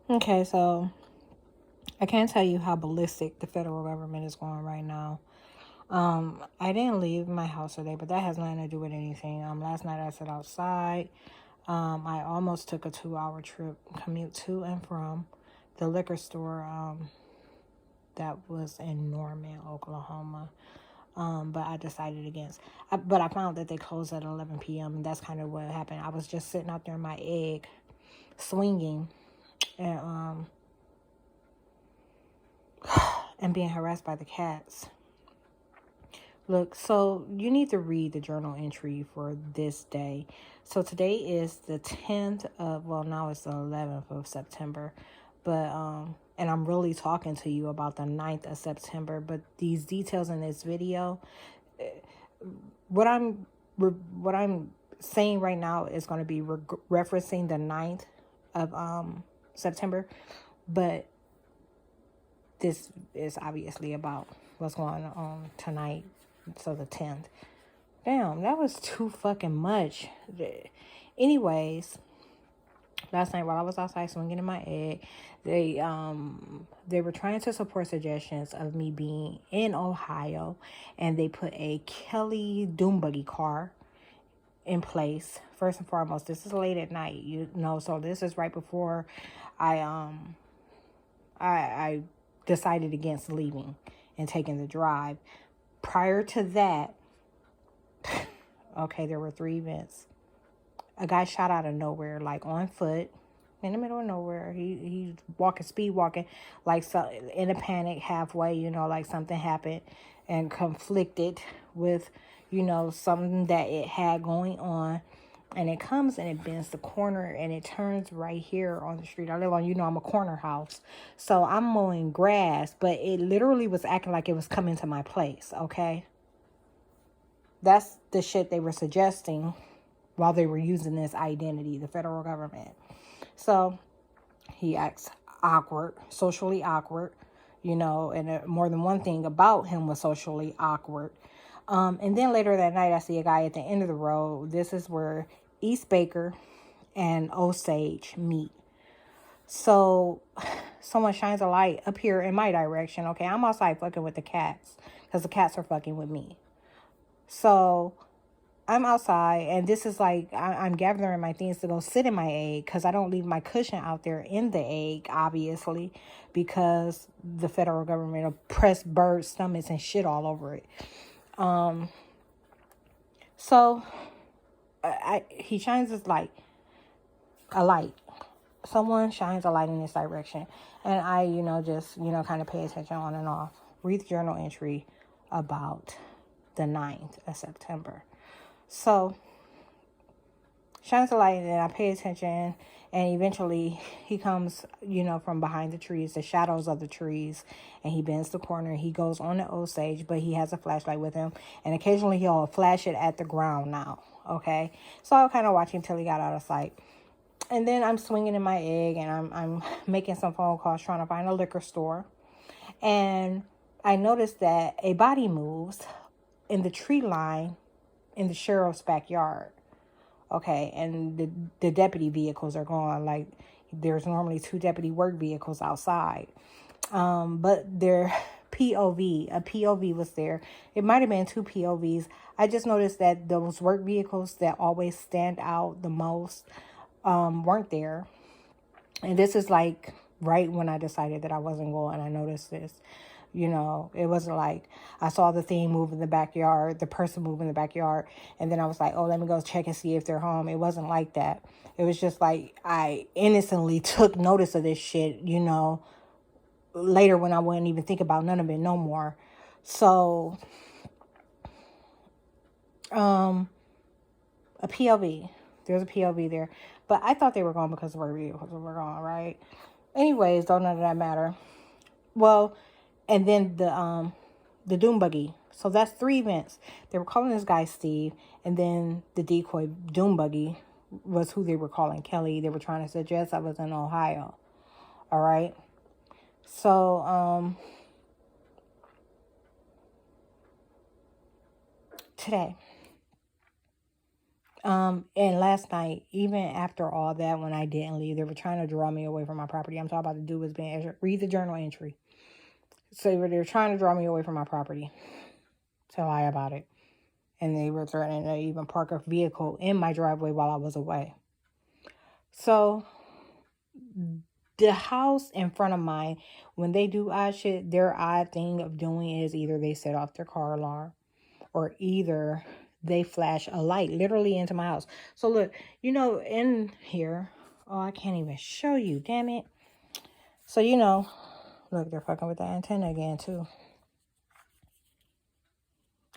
Okay, so I can't tell you how ballistic the federal government is going right now. I didn't leave my house today, but that has nothing to do with anything. Last night I sat outside. I almost took a 2-hour commute to and from the liquor store that was in Norman, Oklahoma. But I decided against. But I found that they closed at 11 p.m. and that's kind of what happened. I was just sitting out there in my egg, swinging, and and being harassed by the cats. Look, so you need to read the journal entry for this day. So today is the 10th of, well, now it's the 11th of September. But, and I'm really talking to you about the 9th of September. But these details in this video, what I'm saying right now is going to be referencing the 9th of September. But this is obviously about what's going on tonight. So the 10th. Damn, that was too fucking much. Anyways, last night while I was outside swinging in my egg, they were trying to support suggestions of me being in Ohio, and they put a Kelly Doombuggy car in place. First and foremost, this is late at night, you know, so this is right before I decided against leaving and taking the drive. Prior to that, okay, there were 3 events. A guy shot out of nowhere, like on foot, in the middle of nowhere. He's speed walking, like so, in a panic halfway, you know, like something happened and conflicted with, you know, something that it had going on. And it comes and it bends the corner and it turns right here on the street. I live on, you know, I'm a corner house. So I'm mowing grass, but it literally was acting like it was coming to my place, okay? That's the shit they were suggesting while they were using this identity, the federal government. So he acts awkward, socially awkward, you know, and more than one thing about him was socially awkward. And then later that night, I see a guy at the end of the road. This is where East Baker and Osage meet. So someone shines a light up here in my direction. Okay, I'm outside fucking with the cats because the cats are fucking with me. So I'm outside, and this is like I'm gathering my things to go sit in my egg because I don't leave my cushion out there in the egg, obviously, because the federal government will press bird stomachs and shit all over it. So he shines his light, a light. Someone shines a light in this direction, and I, you know, just, you know, kind of pay attention on and off. Read the journal entry about the 9th of September. So shines a light, and I pay attention, and eventually he comes, you know, from behind the trees, the shadows of the trees, and he bends the corner. He goes on the Osage, but he has a flashlight with him, and occasionally he'll flash it at the ground now, okay? So I'll kind of watch him till he got out of sight. And then I'm swinging in my egg, and I'm making some phone calls trying to find a liquor store, and I noticed that a body moves in the tree line in the sheriff's backyard. Okay, and the deputy vehicles are gone. Like, there's normally 2 deputy work vehicles outside. But their a POV was there. It might have been 2 POVs. I just noticed that those work vehicles that always stand out the most weren't there. And this is like right when I decided that I wasn't going. I noticed this. You know, it wasn't like I saw the thing move in the backyard, the person move in the backyard, and then I was like, oh, let me go check and see if they're home. It wasn't like that. It was just like I innocently took notice of this shit, you know, later when I wouldn't even think about none of it no more. So, a POV. There's a POV there. But I thought they were gone because work vehicles were gone, right? Anyways, don't none of that matter. Well, and then the Doom Buggy. So that's 3 events. They were calling this guy Steve, and then the decoy Doom Buggy was who they were calling Kelly. They were trying to suggest I was in Ohio. All right. So today And last night, even after all that, when I didn't leave, they were trying to draw me away from my property. I'm talking about the dude was being, read the journal entry. So they were trying to draw me away from my property to lie about it. And they were threatening to even park a vehicle in my driveway while I was away. So the house in front of mine, when they do odd shit, their odd thing of doing is either they set off their car alarm or either they flash a light literally into my house. So look, you know, in here, oh, I can't even show you, damn it. So, you know, look, they're fucking with the antenna again too.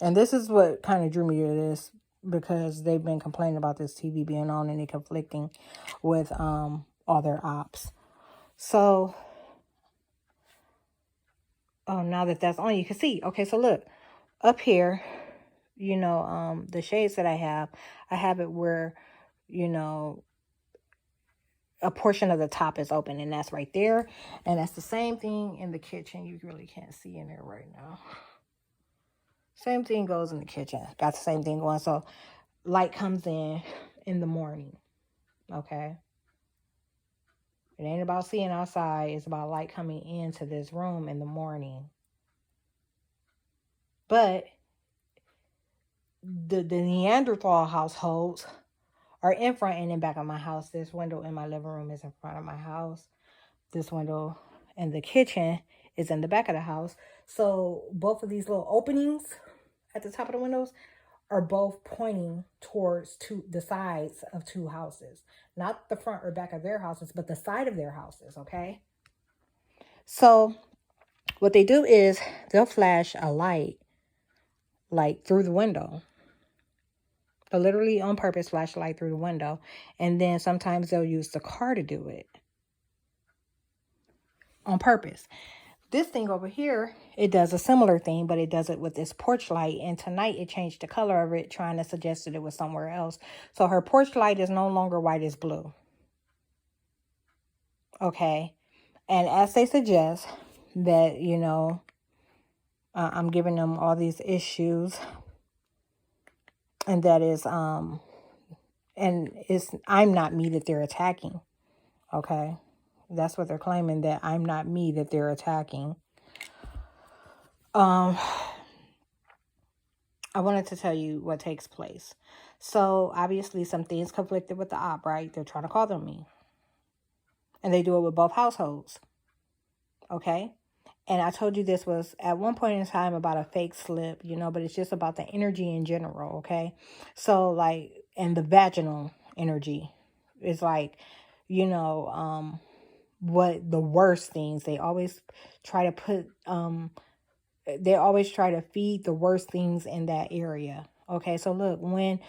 And this is what kind of drew me to this, because they've been complaining about this TV being on and it conflicting with all their ops. So, oh, now that that's on, you can see. Okay, so look, up here, you know, the shades that I have it where, you know, a portion of the top is open, and that's right there. And that's the same thing in the kitchen. You really can't see in there right now. Same thing goes in the kitchen. Got the same thing going. So light comes in the morning. Okay. It ain't about seeing outside. It's about light coming into this room in the morning. But the Neanderthal households are in front and in back of my house. This window in my living room is in front of my house. This window in the kitchen is in the back of the house. So both of these little openings at the top of the windows are both pointing towards the sides of two houses. Not the front or back of their houses, but the side of their houses, okay? So what they do is they'll flash a light, like through the window. They'll literally on purpose flash a light through the window. And then sometimes they'll use the car to do it. On purpose. This thing over here, it does a similar thing, but it does it with this porch light. And tonight it changed the color of it, trying to suggest that it was somewhere else. So her porch light is no longer white, it's blue. Okay. And as they suggest that, you know, I'm giving them all these issues. And that is, and I'm not me that they're attacking. Okay. That's what they're claiming, that I'm not me that they're attacking. I wanted to tell you what takes place. So obviously some things conflicted with the op, right? They're trying to call them me. And they do it with both households. Okay? And I told you this was at one point in time about a fake slip, you know, but it's just about the energy in general, okay? So like, and the vaginal energy is like, you know, what the worst things, they always try to put, they always try to feed the worst things in that area. Okay, so look, when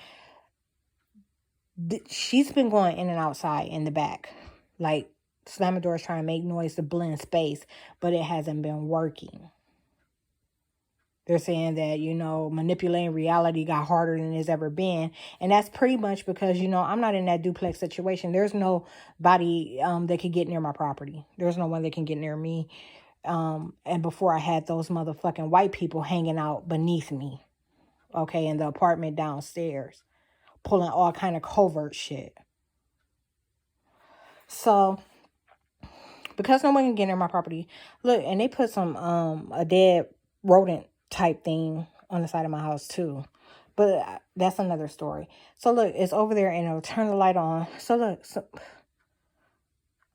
she's been going in and outside in the back, like slamming doors, trying to make noise to blend space, but it hasn't been working. They're saying that, you know, manipulating reality got harder than it's ever been. And that's pretty much because, you know, I'm not in that duplex situation. There's nobody that can get near my property. There's no one that can get near me. And before I had those motherfucking white people hanging out beneath me, okay, in the apartment downstairs, pulling all kind of covert shit. So, because no one can get near my property, look, and they put some, a dead rodent type thing on the side of my house too. But that's another story. So look, it's over there and it'll turn the light on. So look,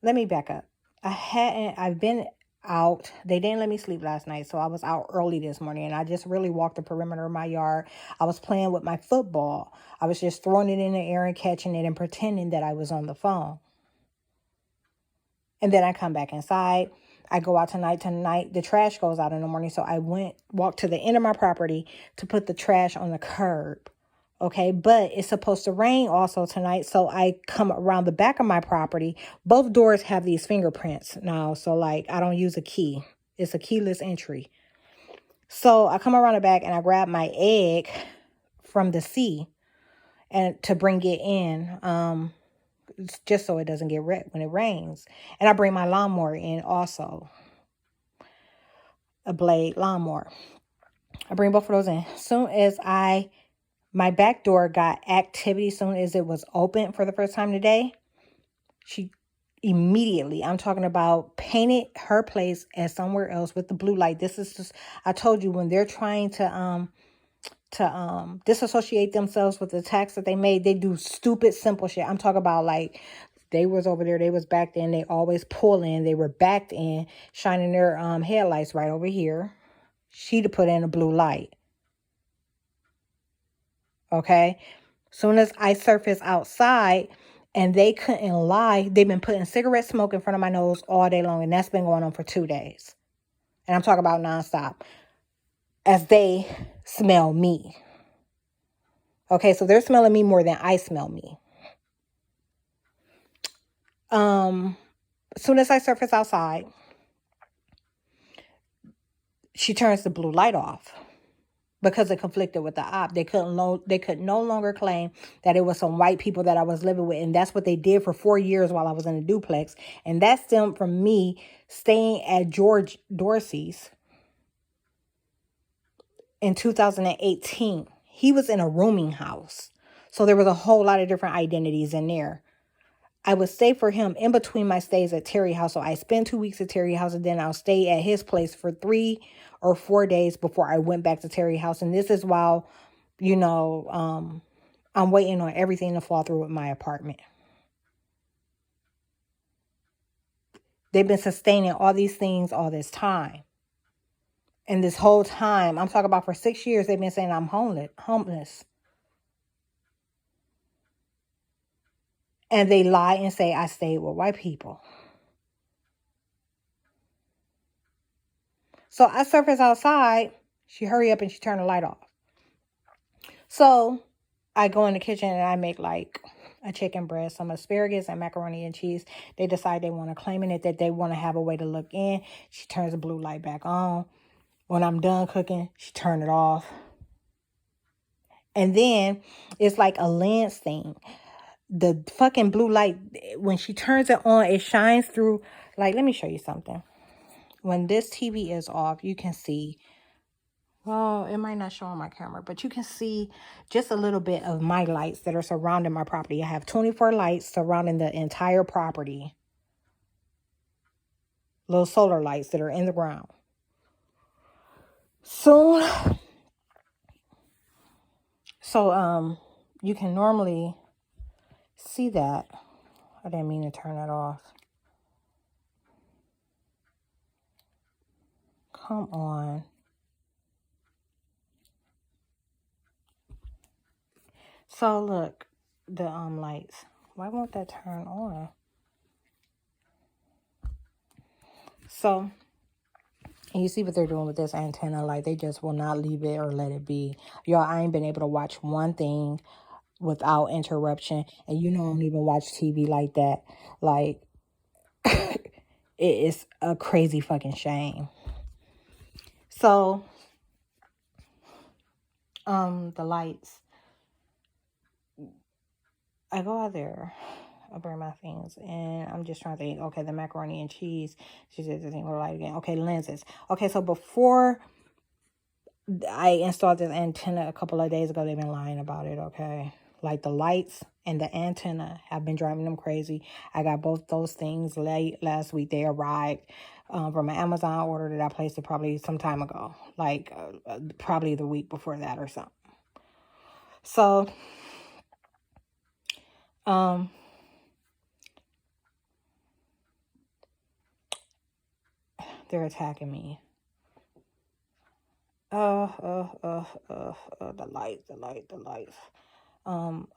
let me back up. I've been out. They didn't let me sleep last night, so I was out early this morning, and I just really walked the perimeter of my yard. I was playing with my football. I was just throwing it in the air and catching it and pretending that I was on the phone. And then I come back inside. I go out tonight. The trash goes out in the morning, so I walked to the end of my property to put the trash on the curb. Okay, but it's supposed to rain also tonight, so I come around the back of my property. Both doors have these fingerprints now, so like I don't use a key. It's a keyless entry. So I come around the back and I grab my egg from the sea and to bring it in, just so it doesn't get wet when it rains. And I bring my lawnmower in also, a blade lawnmower. I bring both of those in. As soon as I My back door got activity as soon as it was open for the first time today. She immediately, I'm talking about, painted her place as somewhere else with the blue light. This is just, I told you, when they're trying to disassociate themselves with the attacks that they made, they do stupid, simple shit. I'm talking about, like, they was over there, they was backed in, they always pull in, they were backed in, shining their headlights right over here. She'd have put in a blue light. Okay? Soon as I surface outside, and they couldn't lie, they've been putting cigarette smoke in front of my nose all day long, and that's been going on for 2 days. And I'm talking about nonstop. As they smell me. Okay, so they're smelling me more than I smell me. As soon as I surface outside, she turns the blue light off. Because it conflicted with the op. They could no longer claim that it was some white people that I was living with. And that's what they did for 4 years while I was in a duplex. And that stemmed from me staying at George Dorsey's in 2018. He was in a rooming house. So there was a whole lot of different identities in there. I would stay for him in between my stays at Terry House. So I spend 2 weeks at Terry House, and then I'll stay at his place for 3 or 4 days before I went back to Terry House. And this is while, I'm waiting on everything to fall through with my apartment. They've been sustaining all these things all this time. And this whole time, I'm talking about for 6 years, they've been saying I'm homeless. And they lie and say I stayed with white people. So I surface outside. She hurry up and she turned the light off. So I go in the kitchen and I make like a chicken breast, some asparagus, and macaroni and cheese. They decide they want to claim in it, that they want to have a way to look in. She turns the blue light back on. When I'm done cooking, she turned it off. And then it's like a lens thing. The fucking blue light, when she turns it on, it shines through. Like, let me show you something. When this TV is off, you can see, well, it might not show on my camera, but you can see just a little bit of my lights that are surrounding my property. I have 24 lights surrounding the entire property. Little solar lights that are in the ground. So you can normally see that. I didn't mean to turn that off. Come on. So look, the lights. Why won't that turn on? So you see what they're doing with this antenna. Like, they just will not leave it or let it be. Y'all, I ain't been able to watch one thing without interruption. And I don't even watch TV like that. Like, it is a crazy fucking shame. So, the lights. I go out there, I bring my things, and I'm just trying to think, okay, the macaroni and cheese. She said the thing with light again. Okay, lenses. Okay, so before I installed this antenna a couple of days ago, they've been lying about it, okay? Like, the lights and the antenna have been driving them crazy. I got both those things late last week. They arrived from an Amazon order that I placed it probably some time ago. Like, probably the week before that or something. So, they're attacking me. The lights.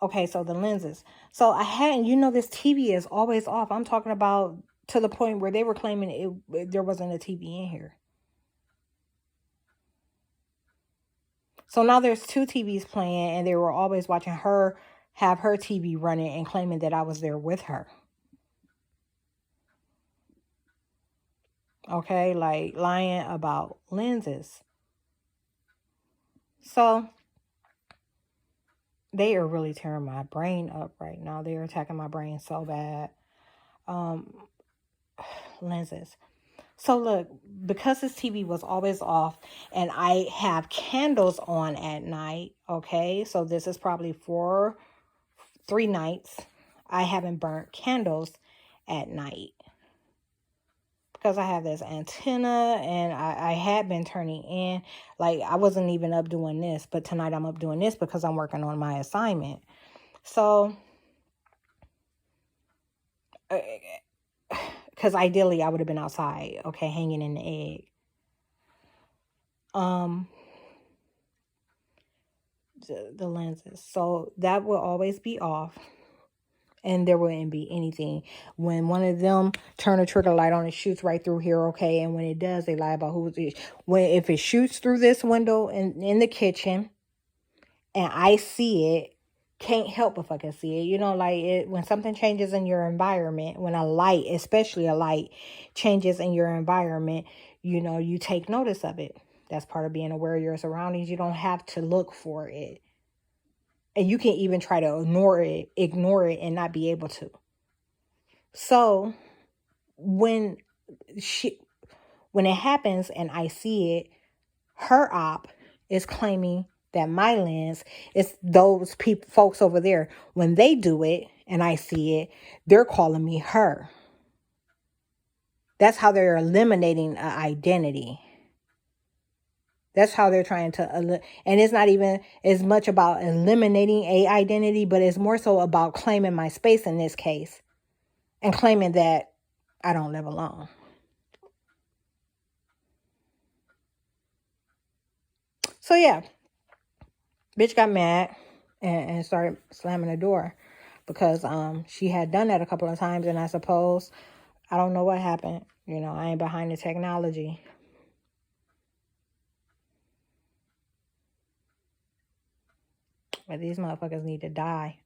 Okay, so the lenses. So I hadn't, this TV is always off. I'm talking about to the point where they were claiming there wasn't a TV in here. So now there's 2 TVs playing, and they were always watching her have her TV running and claiming that I was there with her. Okay, like lying about lenses. So they are really tearing my brain up right now. They're attacking my brain so bad. Lenses. So look, because this TV was always off and I have candles on at night, okay? So this is probably 3 nights I haven't burnt candles at night. Because I have this antenna and I had been turning in. Like, I wasn't even up doing this, but tonight I'm up doing this because I'm working on my assignment. So, because ideally I would have been outside, okay, hanging in the egg. The lenses. So that will always be off. And there wouldn't be anything. When one of them turn a trigger light on, it shoots right through here, okay? And when it does, they lie about who's it. If it shoots through this window in the kitchen, and I see it, can't help if I can see it. You know, like when something changes in your environment, when a light, especially a light, changes in your environment, you know, you take notice of it. That's part of being aware of your surroundings. You don't have to look for it. And you can even try to ignore it and not be able to. So when it happens and I see it, her op is claiming that my lens is those folks over there. When they do it and I see it, they're calling me her. That's how they're eliminating an identity. That's how they're trying to, and it's not even as much about eliminating a identity, but it's more so about claiming my space in this case and claiming that I don't live alone. So yeah, bitch got mad and started slamming the door because she had done that a couple of times, and I suppose, I don't know what happened. You know, I ain't behind the technology. But these motherfuckers need to die.